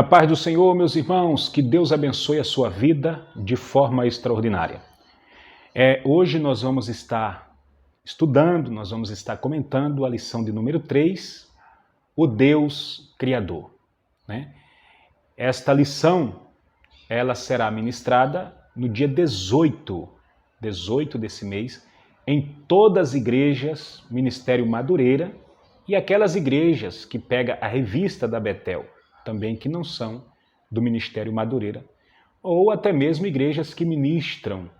A paz do Senhor, meus irmãos, que Deus abençoe a sua vida de forma extraordinária. Hoje nós vamos estar estudando, nós vamos estar comentando a lição de número 3, o Deus Criador. Esta lição, ela será ministrada no dia 18 desse mês, em todas as igrejas Ministério Madureira e aquelas igrejas que pegam a revista da Betel, também que não são do Ministério Madureira, ou até mesmo igrejas que ministram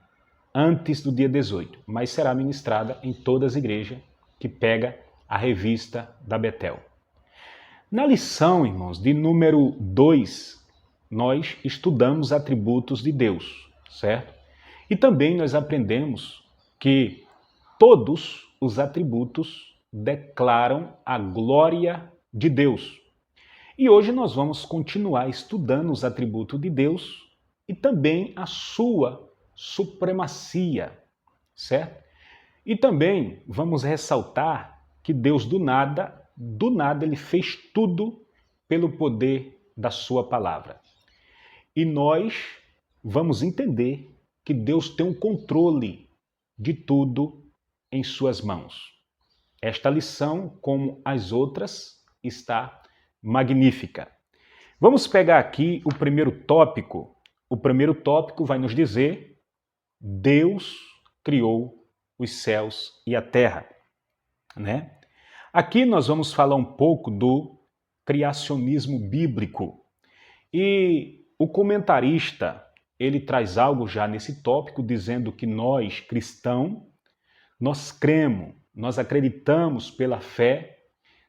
antes do dia 18, mas será ministrada em todas as igrejas que pega a revista da Betel. Na lição, irmãos, de número 2, nós estudamos atributos de Deus, certo? E também nós aprendemos que todos os atributos declaram a glória de Deus. E hoje nós vamos continuar estudando os atributos de Deus e também a sua supremacia, certo? E também vamos ressaltar que Deus do nada ele fez tudo pelo poder da sua palavra. E nós vamos entender que Deus tem um controle de tudo em suas mãos. Esta lição, como as outras, está magnífica. Vamos pegar aqui o primeiro tópico. O primeiro tópico vai nos dizer: Deus criou os céus e a terra, né? Aqui nós vamos falar um pouco do criacionismo bíblico. E o comentarista, ele traz algo já nesse tópico, dizendo que nós, cristãos, nós cremos, nós acreditamos pela fé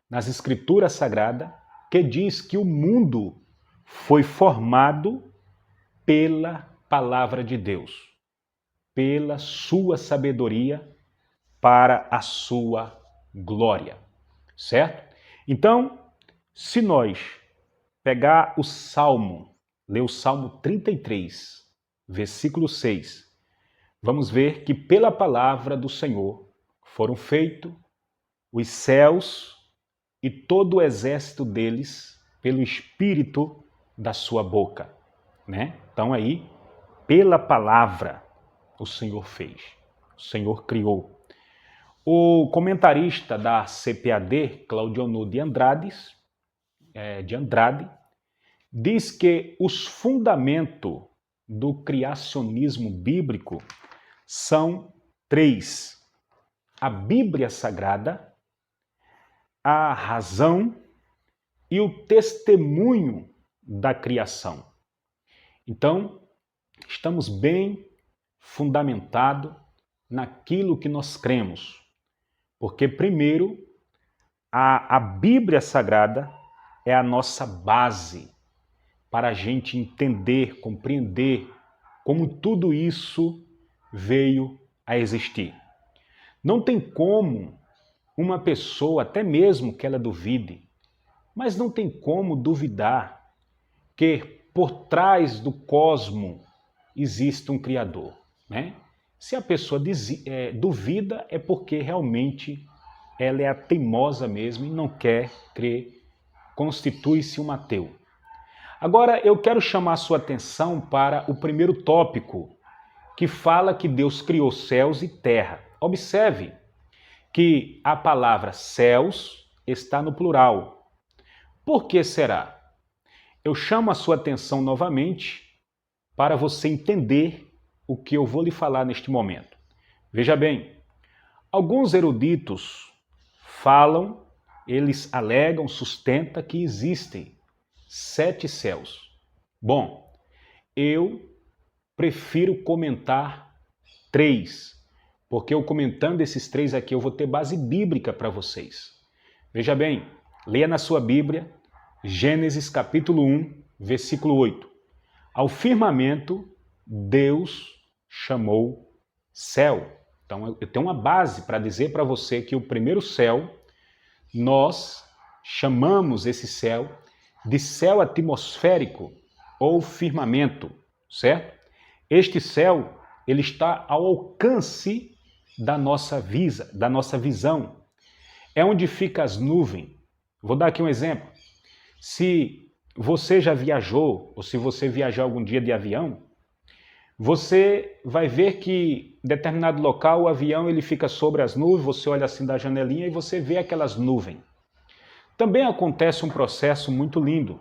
nas Escrituras Sagradas, que diz que o mundo foi formado pela palavra de Deus, pela sua sabedoria, para a sua glória, certo? Então, se nós pegar o Salmo, ler o Salmo 33, versículo 6, vamos ver que pela palavra do Senhor foram feitos os céus e todo o exército deles pelo Espírito da sua boca, né? Então aí, pela palavra, o Senhor fez, o Senhor criou. O comentarista da CPAD, Claudionor de Andrade, diz que os fundamentos do criacionismo bíblico são 3. A Bíblia Sagrada, a razão e o testemunho da criação. Então, estamos bem fundamentados naquilo que nós cremos. Porque, primeiro, a Bíblia Sagrada é a nossa base para a gente entender, compreender como tudo isso veio a existir. Não tem como uma pessoa, até mesmo que ela duvide, mas não tem como duvidar que por trás do cosmo existe um Criador, né? Se a pessoa duvida, é porque realmente ela é a teimosa mesmo e não quer crer, constitui-se um ateu. Agora eu quero chamar a sua atenção para o primeiro tópico, que fala que Deus criou céus e terra. Observe que a palavra céus está no plural. Por que será? Eu chamo a sua atenção novamente para você entender o que eu vou lhe falar neste momento. Veja bem, alguns eruditos falam, eles alegam, sustentam que existem 7 céus. Bom, eu prefiro comentar 3, porque eu comentando esses 3 aqui, eu vou ter base bíblica para vocês. Veja bem, leia na sua Bíblia, Gênesis capítulo 1, versículo 8. Ao firmamento, Deus chamou céu. Então, eu tenho uma base para dizer para você que o primeiro céu, nós chamamos esse céu de céu atmosférico ou firmamento, certo? Este céu, ele está ao alcance da nossa visão. É onde ficam as nuvens. Vou dar aqui um exemplo. Se você já viajou, ou se você viajar algum dia de avião, você vai ver que em determinado local o avião ele fica sobre as nuvens, você olha assim da janelinha e você vê aquelas nuvens. Também acontece um processo muito lindo,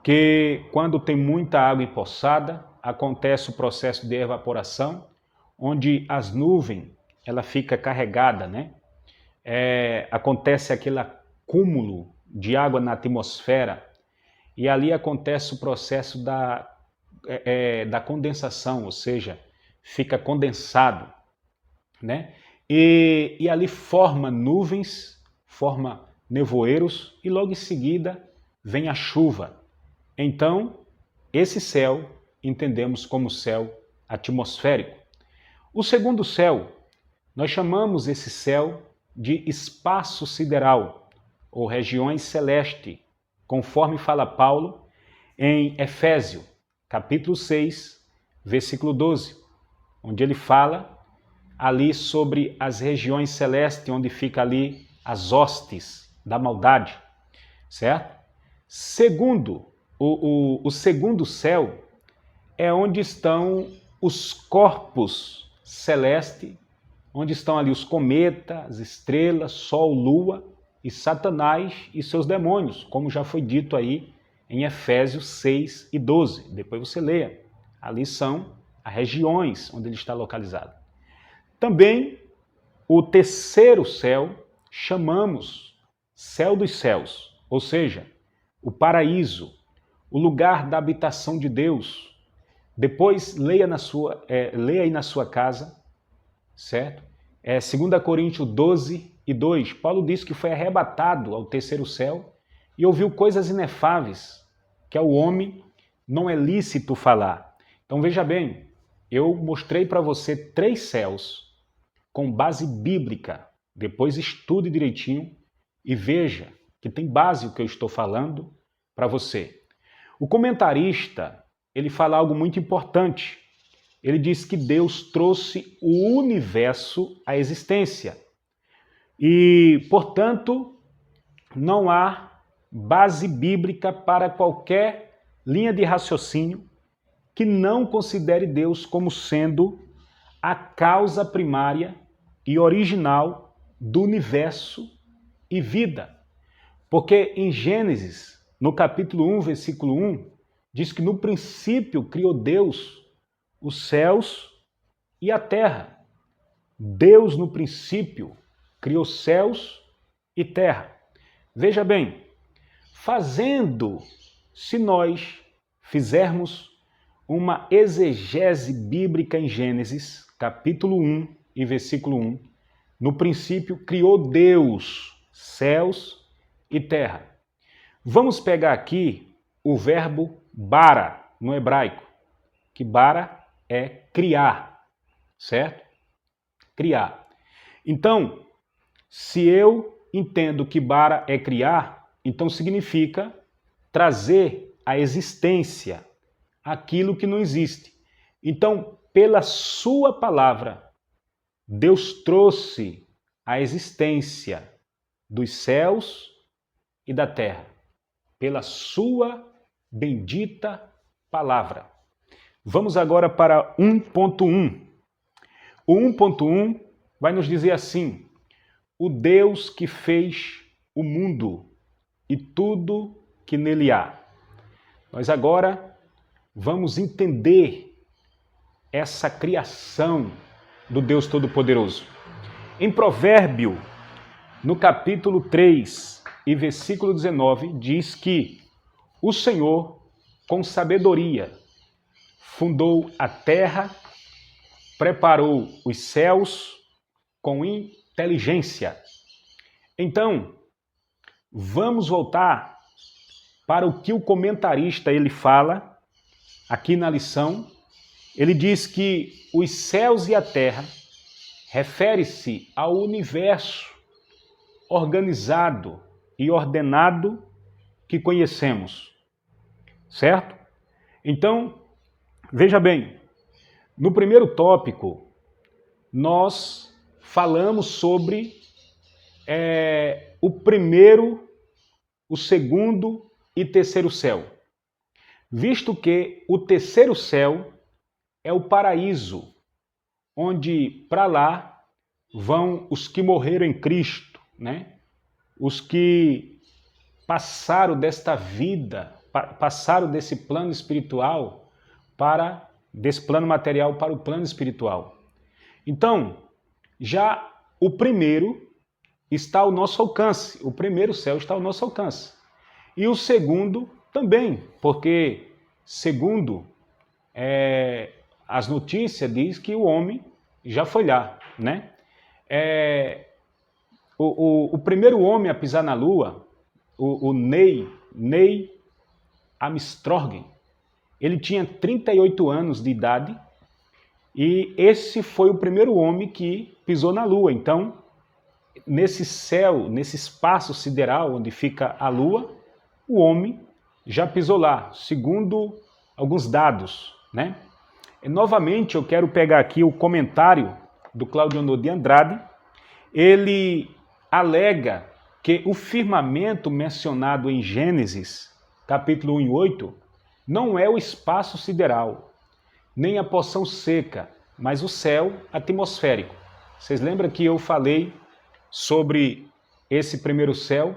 que quando tem muita água empoçada, acontece o processo de evaporação, onde as nuvens ela fica carregada, né? Acontece aquele acúmulo de água na atmosfera e ali acontece o processo da condensação, ou seja, fica condensado, né? E ali forma nuvens, forma nevoeiros e logo em seguida vem a chuva. Então, esse céu entendemos como céu atmosférico. O segundo céu, nós chamamos esse céu de espaço sideral ou regiões celestes, conforme fala Paulo em Efésio, capítulo 6, versículo 12, onde ele fala ali sobre as regiões celestes, onde fica ali as hostes da maldade, certo? Segundo, o segundo céu é onde estão os corpos celestes, onde estão ali os cometas, as estrelas, Sol, Lua e Satanás e seus demônios, como já foi dito aí em Efésios 6 e 12. Depois você leia. Ali são as regiões onde ele está localizado. Também o terceiro céu chamamos céu dos céus, ou seja, o paraíso, o lugar da habitação de Deus. Depois leia aí na sua casa, certo? 2 Coríntios 12 e 2. Paulo diz que foi arrebatado ao terceiro céu e ouviu coisas inefáveis, que ao homem não é lícito falar. Então veja bem, eu mostrei para você 3 céus com base bíblica. Depois estude direitinho e veja que tem base o que eu estou falando para você. O comentarista, ele fala algo muito importante. Ele diz que Deus trouxe o universo à existência. E, portanto, não há base bíblica para qualquer linha de raciocínio que não considere Deus como sendo a causa primária e original do universo e vida. Porque em Gênesis, no capítulo 1, versículo 1, diz que no princípio criou Deus os céus e a terra. Deus, no princípio, criou céus e terra. Veja bem, se nós fizermos uma exegese bíblica em Gênesis, capítulo 1 e versículo 1, no princípio criou Deus céus e terra. Vamos pegar aqui o verbo bara, no hebraico, que bara é criar, certo? Criar. Então, se eu entendo que bara é criar, então significa trazer à existência aquilo que não existe. Então, pela sua palavra, Deus trouxe a existência dos céus e da terra, pela sua bendita palavra. Vamos agora para 1.1. O 1.1 vai nos dizer assim: o Deus que fez o mundo e tudo que nele há. Nós agora vamos entender essa criação do Deus Todo-Poderoso. Em Provérbio, no capítulo 3 e versículo 19, diz que o Senhor, com sabedoria, fundou a terra, preparou os céus com inteligência. Então, vamos voltar para o que o comentarista ele fala aqui na lição. Ele diz que os céus e a terra refere-se ao universo organizado e ordenado que conhecemos, certo? Então, veja bem, no primeiro tópico, nós falamos sobre o primeiro, o segundo e terceiro céu? Visto que o terceiro céu é o paraíso, onde para lá vão os que morreram em Cristo, né? Os que passaram desta vida, passaram desse plano espiritual desse plano material para o plano espiritual. Então, já o primeiro está ao nosso alcance, o primeiro céu está ao nosso alcance. E o segundo também, porque segundo as notícias diz que o homem já foi lá, né? O primeiro homem a pisar na Lua, o Neil Armstrong, ele tinha 38 anos de idade e esse foi o primeiro homem que pisou na Lua. Então, nesse céu, nesse espaço sideral onde fica a Lua, o homem já pisou lá, segundo alguns dados, né? E, novamente, eu quero pegar aqui o comentário do Claudionor de Andrade. Ele alega que o firmamento mencionado em Gênesis, capítulo 1 e 8, não é o espaço sideral, nem a porção seca, mas o céu atmosférico. Vocês lembram que eu falei sobre esse primeiro céu,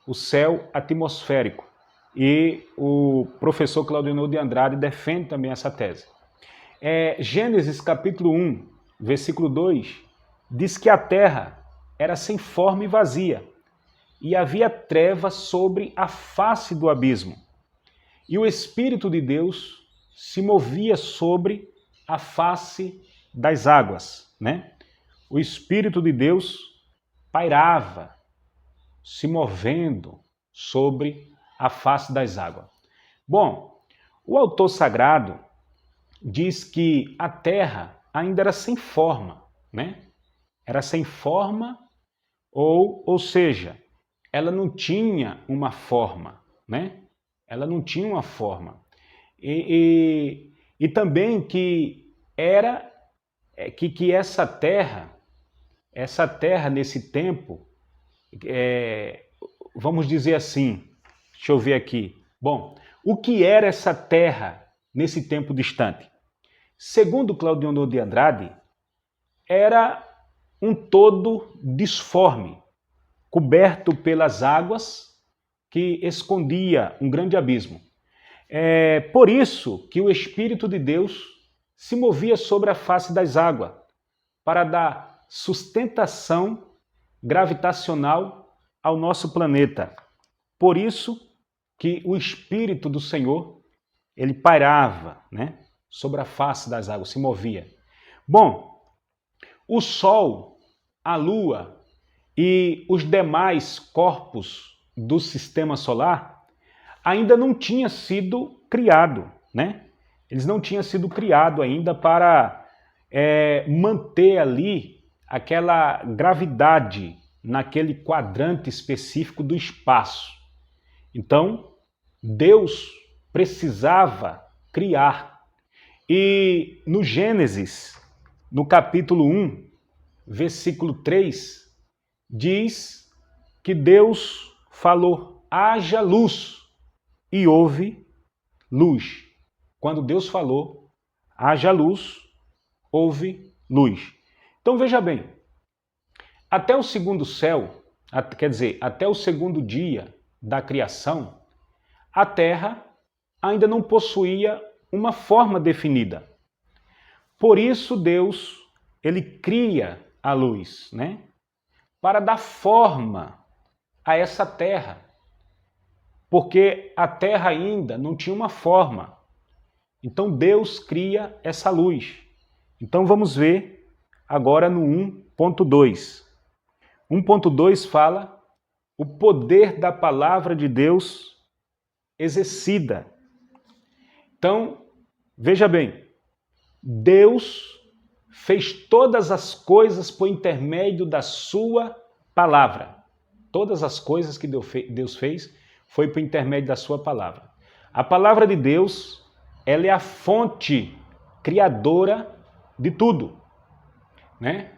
o céu atmosférico, e o professor Claudionor de Andrade defende também essa tese. Gênesis capítulo 1, versículo 2, diz que a terra era sem forma e vazia, e havia trevas sobre a face do abismo. E o Espírito de Deus se movia sobre a face das águas, né? O Espírito de Deus pairava, se movendo sobre a face das águas. Bom, o autor sagrado diz que a terra ainda era sem forma, né? Era sem forma, ou seja, ela não tinha uma forma, né? Ela não tinha uma forma. E também que essa terra nesse tempo, vamos dizer assim, deixa eu ver aqui. Bom, o que era essa terra nesse tempo distante? Segundo Claudionor de Andrade, era um todo disforme, coberto pelas águas que escondia um grande abismo. Por isso que o Espírito de Deus se movia sobre a face das águas, para dar sustentação gravitacional ao nosso planeta. Por isso que o Espírito do Senhor, ele pairava, né, sobre a face das águas, se movia. Bom, o Sol, a Lua e os demais corpos do Sistema Solar ainda não tinham sido criados, né? Eles não tinham sido criados ainda para manter ali aquela gravidade naquele quadrante específico do espaço. Então, Deus precisava criar. E no Gênesis, no capítulo 1, versículo 3, diz que Deus falou: haja luz, e houve luz. Quando Deus falou, haja luz, houve luz. Então veja bem, até o segundo céu, quer dizer, até o segundo dia da criação, a Terra ainda não possuía uma forma definida. Por isso Deus, ele cria a luz, né? Para dar forma a essa Terra. Porque a Terra ainda não tinha uma forma. Então Deus cria essa luz. Então vamos ver agora no 1.2. 1.2 fala o poder da palavra de Deus exercida. Então, veja bem, Deus fez todas as coisas por intermédio da sua palavra. Todas as coisas que Deus fez foi por intermédio da sua palavra. A palavra de Deus, ela é a fonte criadora de tudo, né?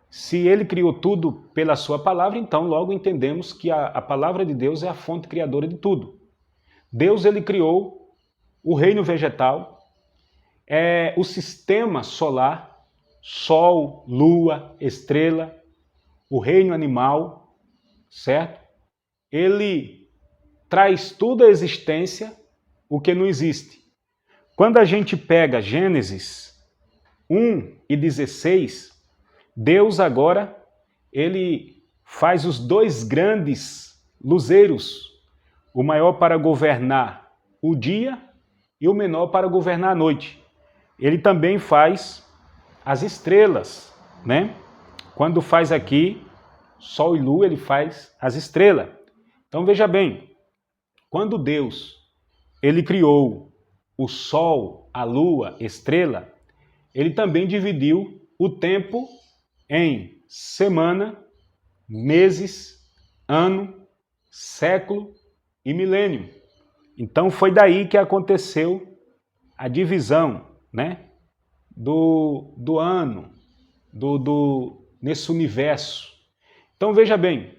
Se ele criou tudo pela sua palavra, então logo entendemos que a palavra de Deus é a fonte criadora de tudo. Deus ele criou o reino vegetal, o sistema solar, sol, lua, estrela, o reino animal, certo? Ele traz tudo à existência o que não existe. Quando a gente pega Gênesis 1:16, Deus agora, ele faz os dois grandes luzeiros, o maior para governar o dia e o menor para governar a noite. Ele também faz as estrelas, né? Quando faz aqui Sol e Lua, ele faz as estrelas. Então veja bem, quando Deus ele criou o Sol, a Lua, estrela, ele também dividiu o tempo em semana, meses, ano, século e milênio. Então foi daí que aconteceu a divisão, né, do ano, nesse universo. Então veja bem,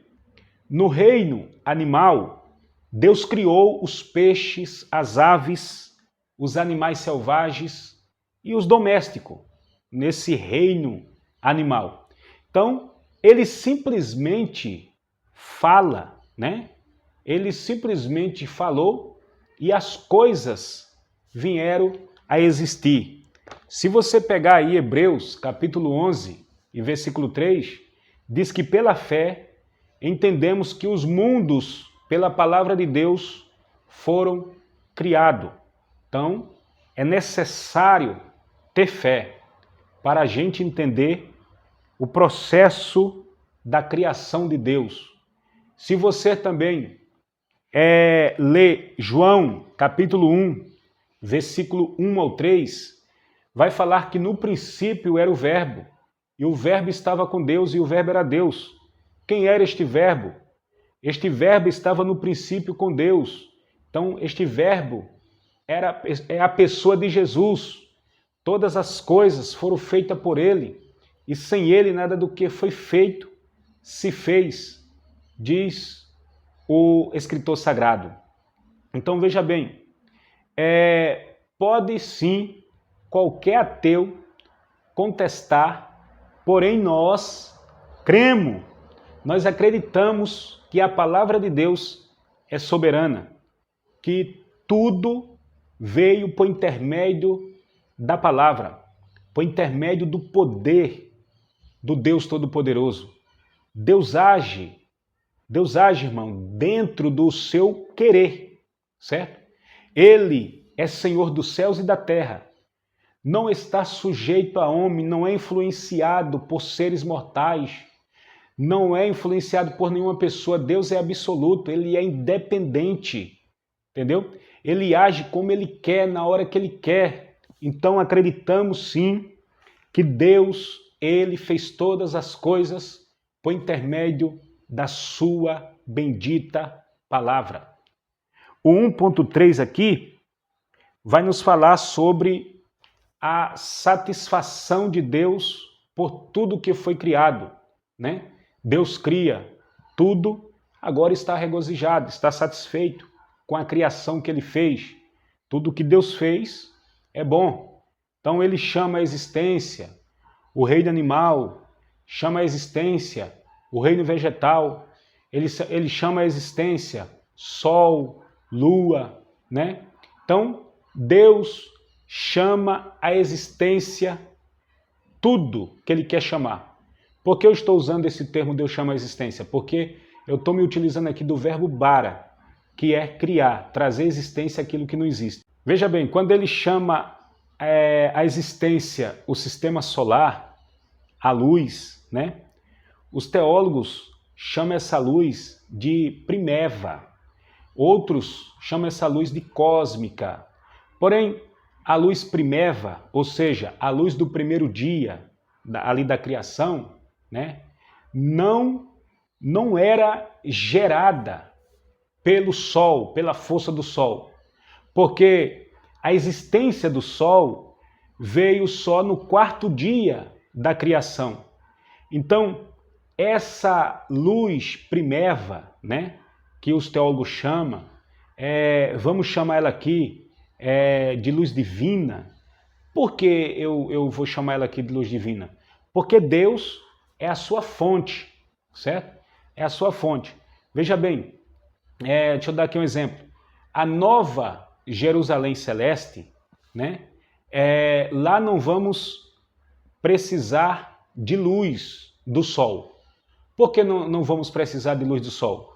no reino animal, Deus criou os peixes, as aves, os animais selvagens e os domésticos, nesse reino animal. Então, ele simplesmente fala, né? Ele simplesmente falou e as coisas vieram a existir. Se você pegar aí Hebreus, capítulo 11 e versículo 3, diz que pela fé entendemos que os mundos, pela palavra de Deus, foram criados. Então, é necessário ter fé para a gente entender o processo da criação de Deus. Se você também lê João, capítulo 1, versículo 1 ao 3, vai falar que no princípio era o Verbo, e o Verbo estava com Deus, e o Verbo era Deus. Quem era este Verbo? Este Verbo estava no princípio com Deus. Então, este Verbo é a pessoa de Jesus. Todas as coisas foram feitas por ele, e sem ele nada do que foi feito se fez, diz o escritor sagrado. Então veja bem, pode sim qualquer ateu contestar, porém nós cremos, nós acreditamos que a palavra de Deus é soberana, que tudo veio por intermédio da palavra, por intermédio do poder do Deus Todo-Poderoso. Deus age, irmão, dentro do seu querer, certo? Ele é Senhor dos céus e da terra. Não está sujeito a homem, não é influenciado por seres mortais, não é influenciado por nenhuma pessoa. Deus é absoluto, ele é independente, entendeu? Ele age como ele quer, na hora que ele quer. Então acreditamos sim que Deus, ele fez todas as coisas por intermédio da sua bendita palavra. O 1.3 aqui vai nos falar sobre a satisfação de Deus por tudo que foi criado, né? Deus cria tudo, agora está regozijado, está satisfeito com a criação que ele fez. Tudo que Deus fez é bom. Então ele chama a existência o reino animal, chama a existência o reino vegetal, ele chama a existência sol, lua, né? Então Deus chama a existência tudo que ele quer chamar. Por que eu estou usando esse termo Deus chama a existência? Porque eu estou me utilizando aqui do verbo bara, que é criar, trazer existência àquilo que não existe. Veja bem, quando ele chama a existência, o sistema solar, a luz, né? Os teólogos chamam essa luz de primeva, outros chamam essa luz de cósmica. Porém, a luz primeva, ou seja, a luz do primeiro dia, ali da criação, né? Não era gerada pelo sol, pela força do sol, porque a existência do sol veio só no quarto dia da criação. Então, essa luz primeva, né, que os teólogos chamam, vamos chamar ela aqui de luz divina. Por que eu vou chamar ela aqui de luz divina? Porque Deus é a sua fonte, certo? É a sua fonte. Veja bem, deixa eu dar aqui um exemplo. A nova Jerusalém Celeste, né? Lá não vamos precisar de luz do sol. Por que não vamos precisar de luz do sol?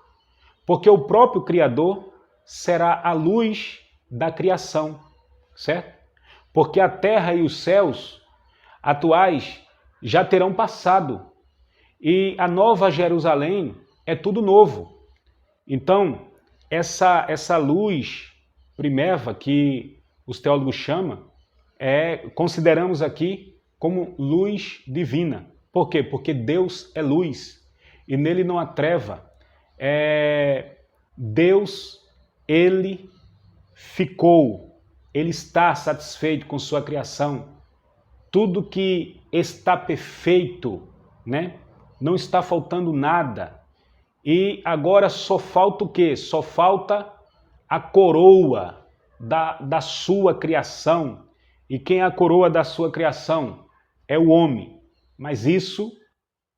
Porque o próprio Criador será a luz da criação, certo? Porque a terra e os céus atuais já terão passado e a nova Jerusalém é tudo novo. Então, essa luz primeva que os teólogos chamam, consideramos aqui como luz divina. Por quê? Porque Deus é luz e nele não há treva. Deus, ele está satisfeito com sua criação. Tudo que está perfeito, né? Não está faltando nada. E agora só falta o quê? Só falta a coroa da sua criação. E quem é a coroa da sua criação? É o homem. Mas isso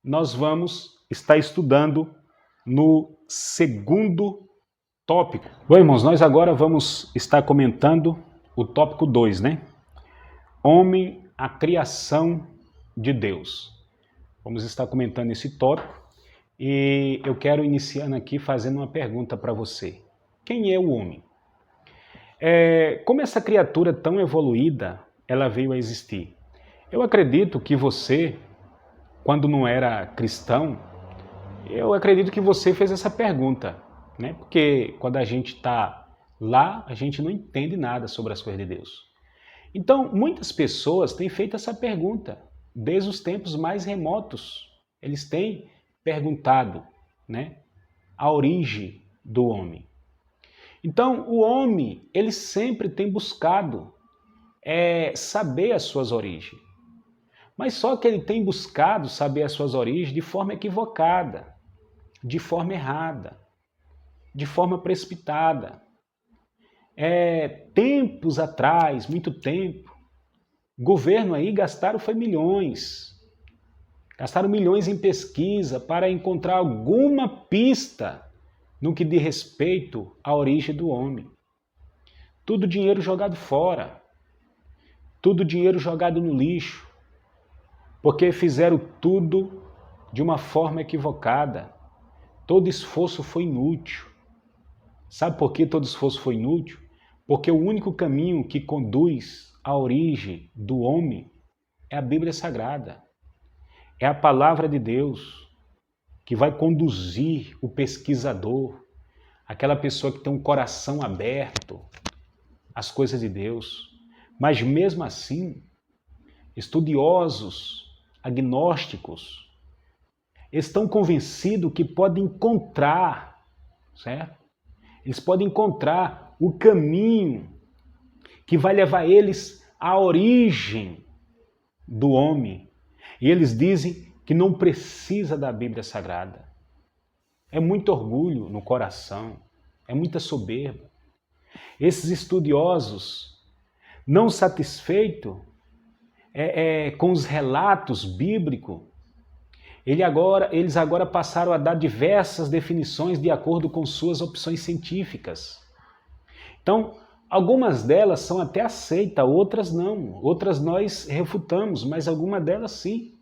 nós vamos estar estudando no segundo tópico. Bom, irmãos, nós agora vamos estar comentando o tópico 2, né? Homem, a criação de Deus. Vamos estar comentando esse tópico e eu quero iniciando aqui fazendo uma pergunta para você. Quem é o homem? Como essa criatura tão evoluída, ela veio a existir? Eu acredito que você, quando não era cristão, eu acredito que você fez essa pergunta, né? Porque quando a gente está lá, a gente não entende nada sobre as coisas de Deus. Então, muitas pessoas têm feito essa pergunta, desde os tempos mais remotos. Eles têm perguntado, né, a origem do homem. Então, o homem, ele sempre tem buscado saber as suas origens. Mas só que ele tem buscado saber as suas origens de forma equivocada, de forma errada, de forma precipitada. Tempos atrás, muito tempo, governo aí gastaram milhões. Gastaram milhões em pesquisa para encontrar alguma pista no que diz respeito à origem do homem. Tudo dinheiro jogado fora. Tudo dinheiro jogado no lixo. Porque fizeram tudo de uma forma equivocada. Todo esforço foi inútil. Sabe por que todo esforço foi inútil? Porque o único caminho que conduz à origem do homem é a Bíblia Sagrada. É a palavra de Deus que vai conduzir o pesquisador, aquela pessoa que tem um coração aberto às coisas de Deus. Mas mesmo assim, estudiosos, agnósticos, estão convencidos que podem encontrar, certo? Eles podem encontrar o caminho que vai levar eles à origem do homem. E eles dizem que não precisa da Bíblia Sagrada. É muito orgulho no coração, é muita soberba. Esses estudiosos, não satisfeitos com os relatos bíblicos, eles agora passaram a dar diversas definições de acordo com suas opções científicas. Então, algumas delas são até aceitas, outras não. Outras nós refutamos, mas algumas delas sim,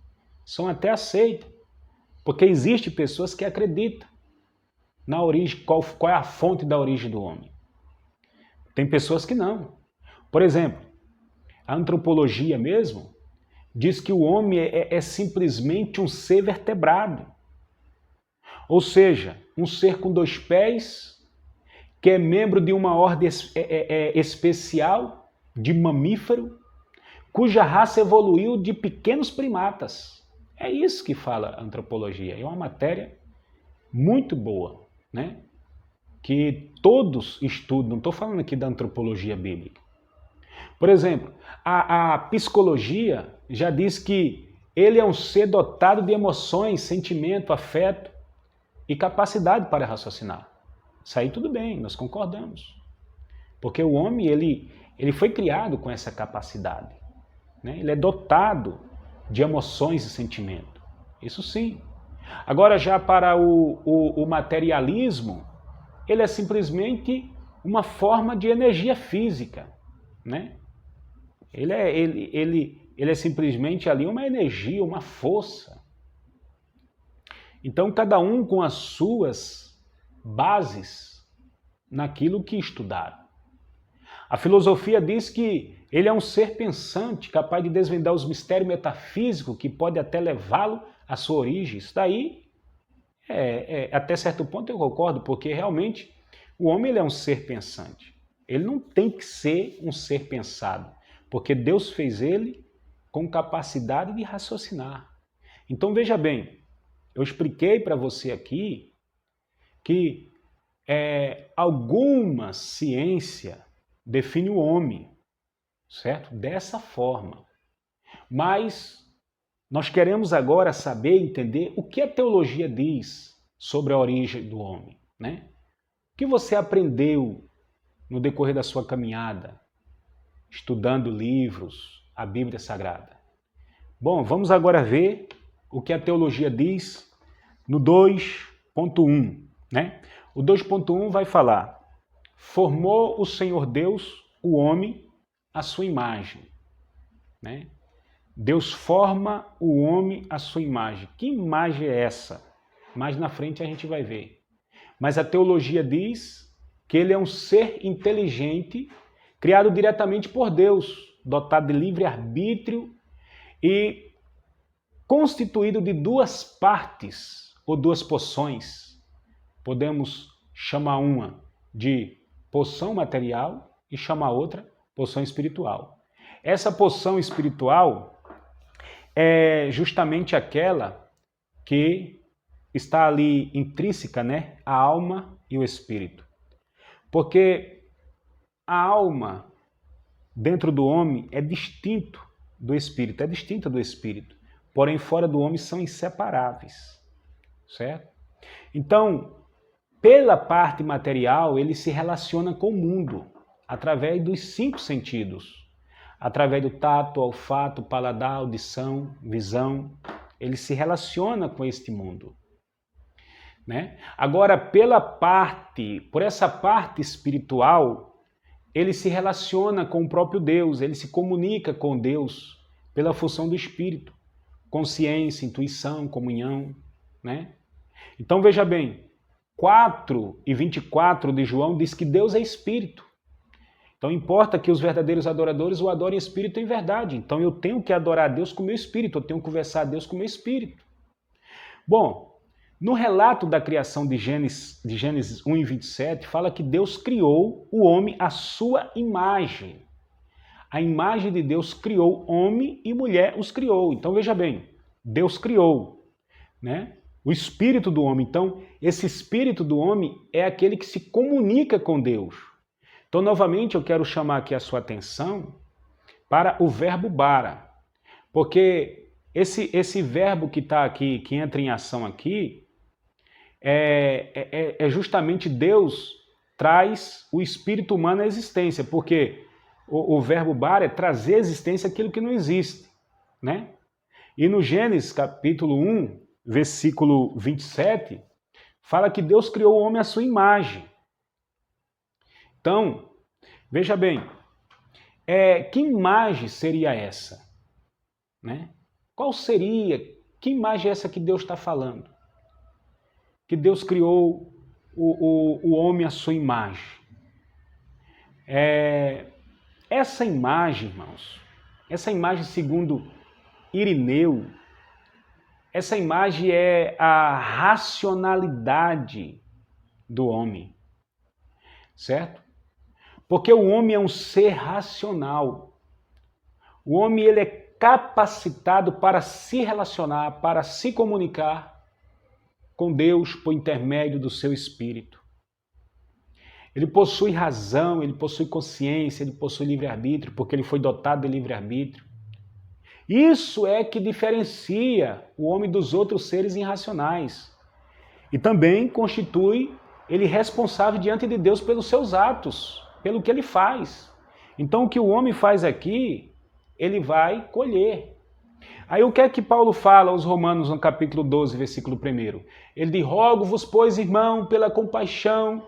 são até aceitas. Porque existem pessoas que acreditam na origem, qual é a fonte da origem do homem. Tem pessoas que não. Por exemplo, a antropologia mesmo diz que o homem é simplesmente um ser vertebrado. Ou seja, um ser com 2 pés, que é membro de uma ordem especial de mamífero, cuja raça evoluiu de pequenos primatas. É isso que fala a antropologia. É uma matéria muito boa, né? Que todos estudam. Não estou falando aqui da antropologia bíblica. Por exemplo, a psicologia já diz que ele é um ser dotado de emoções, sentimento, afeto e capacidade para raciocinar. Isso aí tudo bem, nós concordamos. Porque o homem, ele foi criado com essa capacidade, né? Ele é dotado de emoções e sentimentos. Isso sim. Agora, já para o materialismo, ele é simplesmente uma forma de energia física, né? Ele é simplesmente ali uma energia, uma força. Então, cada um com as suas bases naquilo que estudaram. A filosofia diz que ele é um ser pensante, capaz de desvendar os mistérios metafísicos, que pode até levá-lo à sua origem. Isso daí, até certo ponto eu concordo, porque realmente o homem ele é um ser pensante. Ele não tem que ser um ser pensado, porque Deus fez ele com capacidade de raciocinar. Então veja bem, eu expliquei para você aqui que alguma ciência define o homem, certo? Dessa forma. Mas nós queremos agora saber, entender o que a teologia diz sobre a origem do homem, né? O que você aprendeu no decorrer da sua caminhada, estudando livros, a Bíblia Sagrada? Bom, vamos agora ver o que a teologia diz no 2.1, né? O 2.1 vai falar: formou o Senhor Deus o homem à sua imagem, né? Deus forma o homem à sua imagem. Que imagem é essa? Mais na frente a gente vai ver. Mas a teologia diz que ele é um ser inteligente, criado diretamente por Deus, dotado de livre-arbítrio e constituído de duas partes ou duas porções. Podemos chamar uma de porção material e chamar outra porção espiritual. Essa porção espiritual é justamente aquela que está ali intrínseca, né? A alma e o espírito. Porque a alma dentro do homem é distinto do espírito, é distinta do espírito. Porém, fora do homem são inseparáveis, certo? Então, pela parte material, ele se relaciona com o mundo através dos 5 sentidos. Através do tato, olfato, paladar, audição, visão. Ele se relaciona com este mundo, né? Agora, por essa parte espiritual, ele se relaciona com o próprio Deus, ele se comunica com Deus pela função do espírito. Consciência, intuição, comunhão, né? Então veja bem, 4:24 de João diz que Deus é espírito. Então importa que os verdadeiros adoradores o adorem em espírito e em verdade. Então eu tenho que adorar a Deus com o meu espírito, eu tenho que conversar a Deus com o meu espírito. Bom, no relato da criação de Gênesis 1:27, fala que Deus criou o homem à sua imagem. A imagem de Deus criou homem e mulher os criou. Então veja bem, Deus criou, né? O espírito do homem. Então, esse espírito do homem é aquele que se comunica com Deus. Então, novamente, eu quero chamar aqui a sua atenção para o verbo bara. Porque esse verbo que está aqui, que entra em ação aqui, é justamente Deus traz o espírito humano à existência. Porque o verbo bara é trazer à existência aquilo que não existe, né? E no Gênesis capítulo 1, versículo 27, fala que Deus criou o homem à sua imagem. Então, veja bem, que imagem seria essa? Né? Qual seria, que imagem é essa que Deus está falando? Que Deus criou o homem à sua imagem. Essa imagem, irmãos, essa imagem segundo Irineu, essa imagem é a racionalidade do homem, certo? Porque o homem é um ser racional. O homem ele é capacitado para se relacionar, para se comunicar com Deus por intermédio do seu espírito. Ele possui razão, ele possui consciência, ele possui livre-arbítrio, porque ele foi dotado de livre-arbítrio. Isso é que diferencia o homem dos outros seres irracionais. E também constitui ele é responsável diante de Deus pelos seus atos, pelo que ele faz. Então o que o homem faz aqui, ele vai colher. Aí o que é que Paulo fala aos Romanos no capítulo 12, versículo 1? Ele diz: rogo-vos, pois, irmão, pela compaixão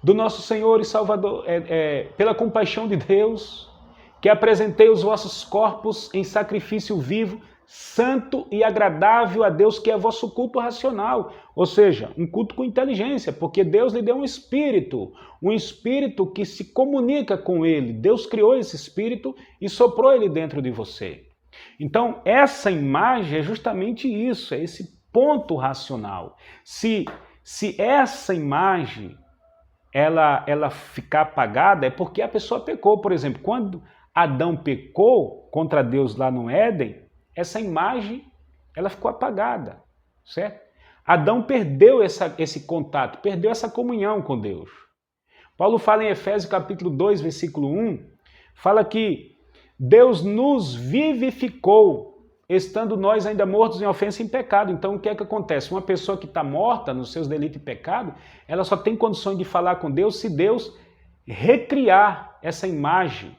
do nosso Senhor e Salvador, pela compaixão de Deus, que apresentei os vossos corpos em sacrifício vivo, santo e agradável a Deus, que é vosso culto racional. Ou seja, um culto com inteligência, porque Deus lhe deu um espírito que se comunica com ele. Deus criou esse espírito e soprou ele dentro de você. Então, essa imagem é justamente isso, é esse ponto racional. Se essa imagem ela ficar apagada, é porque a pessoa pecou. Por exemplo, quando Adão pecou contra Deus lá no Éden, essa imagem ela ficou apagada, certo? Adão perdeu esse contato, perdeu essa comunhão com Deus. Paulo fala em Efésios capítulo 2, versículo 1, fala que Deus nos vivificou, estando nós ainda mortos em ofensa e em pecado. Então o que é que acontece? Uma pessoa que está morta nos seus delitos e pecado, ela só tem condições de falar com Deus se Deus recriar essa imagem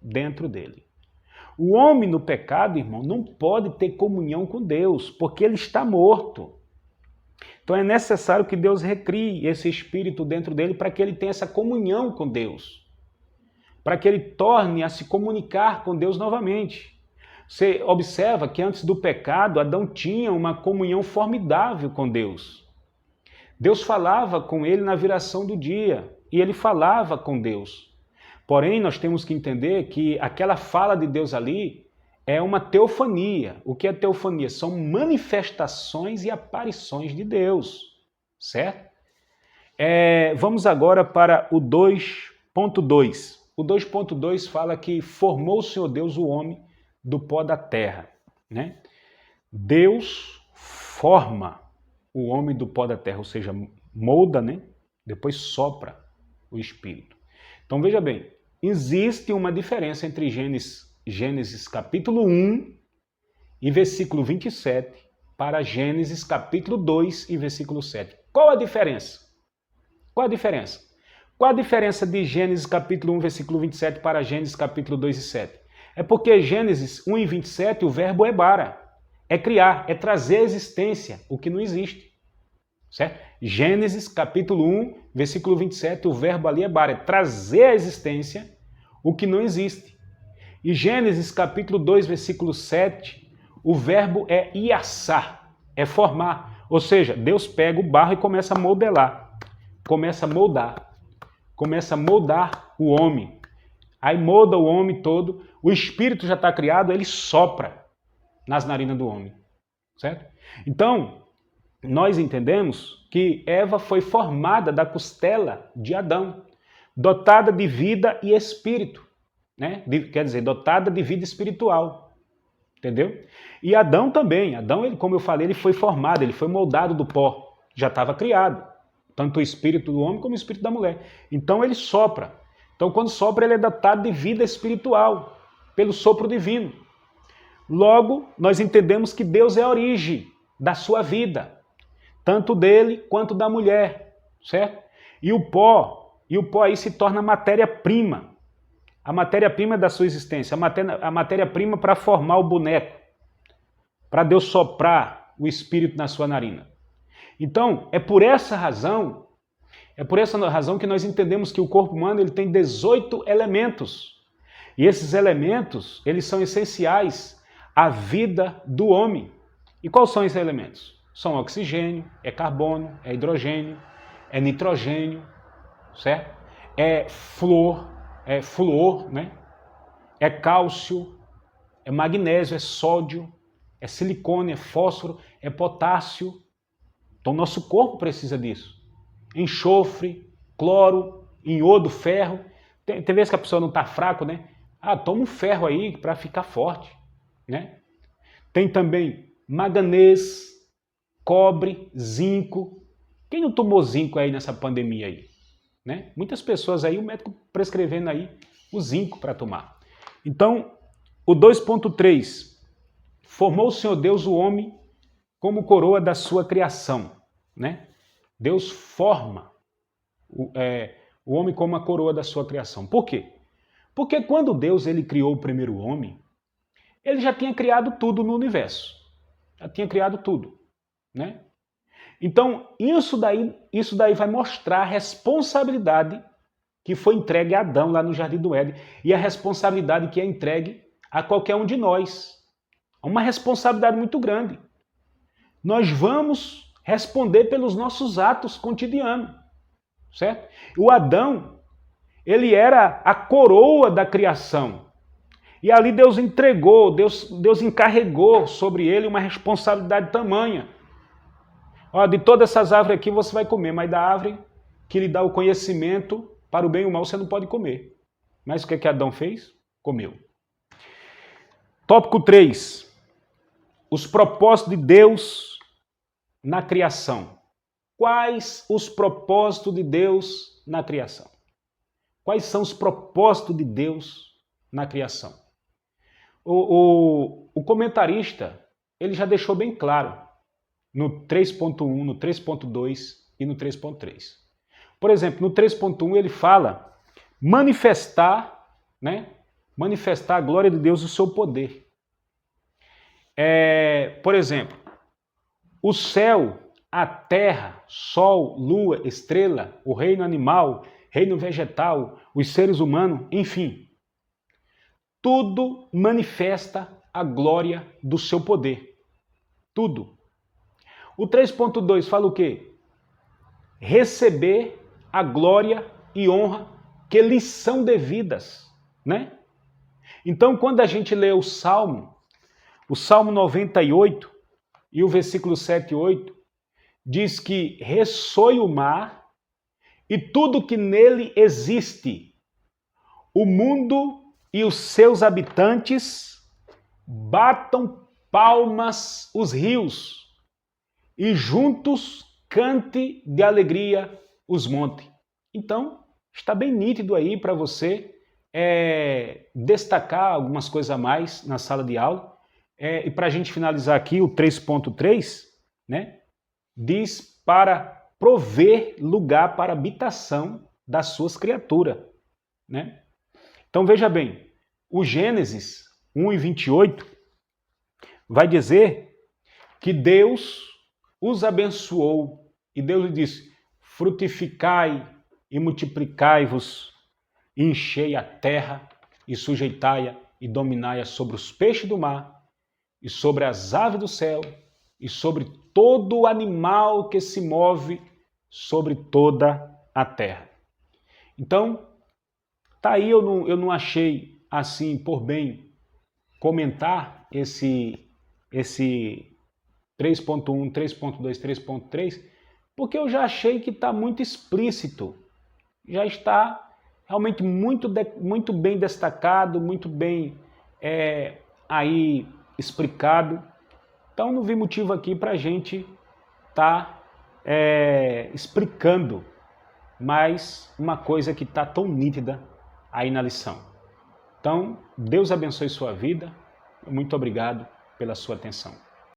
dentro dele. O homem no pecado, irmão, não pode ter comunhão com Deus, porque ele está morto. Então é necessário que Deus recrie esse espírito dentro dele para que ele tenha essa comunhão com Deus, para que ele torne a se comunicar com Deus novamente. Você observa que antes do pecado, Adão tinha uma comunhão formidável com Deus. Deus falava com ele na viração do dia, e ele falava com Deus. Porém, nós temos que entender que aquela fala de Deus ali é uma teofania. O que é teofania? São manifestações e aparições de Deus, certo? Vamos agora para o 2.2. O 2.2 fala que formou o Senhor Deus o homem do pó da terra, né? Deus forma o homem do pó da terra, ou seja, molda, né? Depois sopra o Espírito. Então veja bem, existe uma diferença entre Gênesis capítulo 1 e versículo 27 para Gênesis capítulo 2 e versículo 7. Qual a diferença? Qual a diferença? Qual a diferença de Gênesis capítulo 1, versículo 27 para Gênesis capítulo 2 e 7? É porque Gênesis 1 e 27 o verbo é bara, é criar, é trazer à existência o que não existe. Certo? Gênesis capítulo 1, versículo 27, o verbo ali é bara, é trazer à existência o que não existe. E Gênesis capítulo 2, versículo 7, o verbo é iaçar, é formar. Ou seja, Deus pega o barro e começa a modelar, começa a moldar o homem. Aí molda o homem todo, o espírito já está criado, ele sopra nas narinas do homem, certo? Então, nós entendemos que Eva foi formada da costela de Adão, dotada de vida e espírito, né? Quer dizer, dotada de vida espiritual, entendeu? E Adão também, ele, como eu falei, ele foi formado, ele foi moldado do pó, já estava criado, tanto o espírito do homem como o espírito da mulher. Então ele sopra. Então quando sopra ele é dotado de vida espiritual, pelo sopro divino. Logo, nós entendemos que Deus é a origem da sua vida, tanto dele quanto da mulher, certo? E o pó aí se torna matéria-prima, a matéria-prima da sua existência, a matéria-prima para formar o boneco, para Deus soprar o espírito na sua narina. Então, é por essa razão que nós entendemos que o corpo humano ele tem 18 elementos. E esses elementos, eles são essenciais à vida do homem. E quais são esses elementos? São oxigênio, é carbono, é hidrogênio, é nitrogênio, certo? É flúor, né? É cálcio, é magnésio, é sódio, é silicone, é fósforo, é potássio. Então nosso corpo precisa disso. Enxofre, cloro, iodo, ferro. Tem vezes que a pessoa não está fraco, né? Toma um ferro aí para ficar forte, né? Tem também manganês, cobre, zinco. Quem não tomou zinco aí nessa pandemia aí? Né? Muitas pessoas aí, o médico prescrevendo aí o zinco para tomar. Então, o 2.3, formou o Senhor Deus o homem como coroa da sua criação, né? Deus forma o homem como a coroa da sua criação. Por quê? Porque quando Deus ele criou o primeiro homem, ele já tinha criado tudo no universo. Já tinha criado tudo, né? Então, isso daí vai mostrar a responsabilidade que foi entregue a Adão lá no Jardim do Éden e a responsabilidade que é entregue a qualquer um de nós. É uma responsabilidade muito grande. Nós vamos responder pelos nossos atos cotidianos, certo? O Adão, ele era a coroa da criação. E ali Deus entregou, Deus encarregou sobre ele uma responsabilidade tamanha. Ó, de todas essas árvores aqui você vai comer, mas da árvore que lhe dá o conhecimento para o bem e o mal você não pode comer. Mas o que Adão fez? Comeu. Tópico 3. Os propósitos de Deus na criação. Quais os propósitos de Deus na criação? Quais são os propósitos de Deus na criação? O comentarista ele já deixou bem claro no 3.1, no 3.2 e no 3.3. Por exemplo, no 3.1 ele fala manifestar, né? Manifestar a glória de Deus e o seu poder. Por exemplo, o céu, a terra, sol, lua, estrela, o reino animal, reino vegetal, os seres humanos, enfim. Tudo manifesta a glória do seu poder. Tudo. O 3.2 fala o quê? Receber a glória e honra que lhes são devidas, né? Então, quando a gente lê o Salmo 98 e o versículo 7 e 8, diz que ressoe o mar e tudo que nele existe, o mundo e os seus habitantes, batam palmas os rios e juntos cante de alegria os montes. Então, está bem nítido aí para você destacar algumas coisas a mais na sala de aula. E para a gente finalizar aqui, o 3.3, né, diz para prover lugar para a habitação das suas criaturas, né? Então veja bem, o Gênesis 1:28 vai dizer que Deus os abençoou e Deus lhe disse: frutificai e multiplicai-vos, enchei a terra e sujeitai-a e dominai-a sobre os peixes do mar e sobre as aves do céu e sobre todo animal que se move sobre toda a terra. Então, tá aí, eu não achei assim por bem comentar esse 3.1, 3.2, 3.3, porque eu já achei que está muito explícito, já está realmente muito bem destacado, muito bem aí explicado. Então não vi motivo aqui para a gente estar explicando mais uma coisa que está tão nítida aí na lição. Então, Deus abençoe sua vida. Muito obrigado pela sua atenção.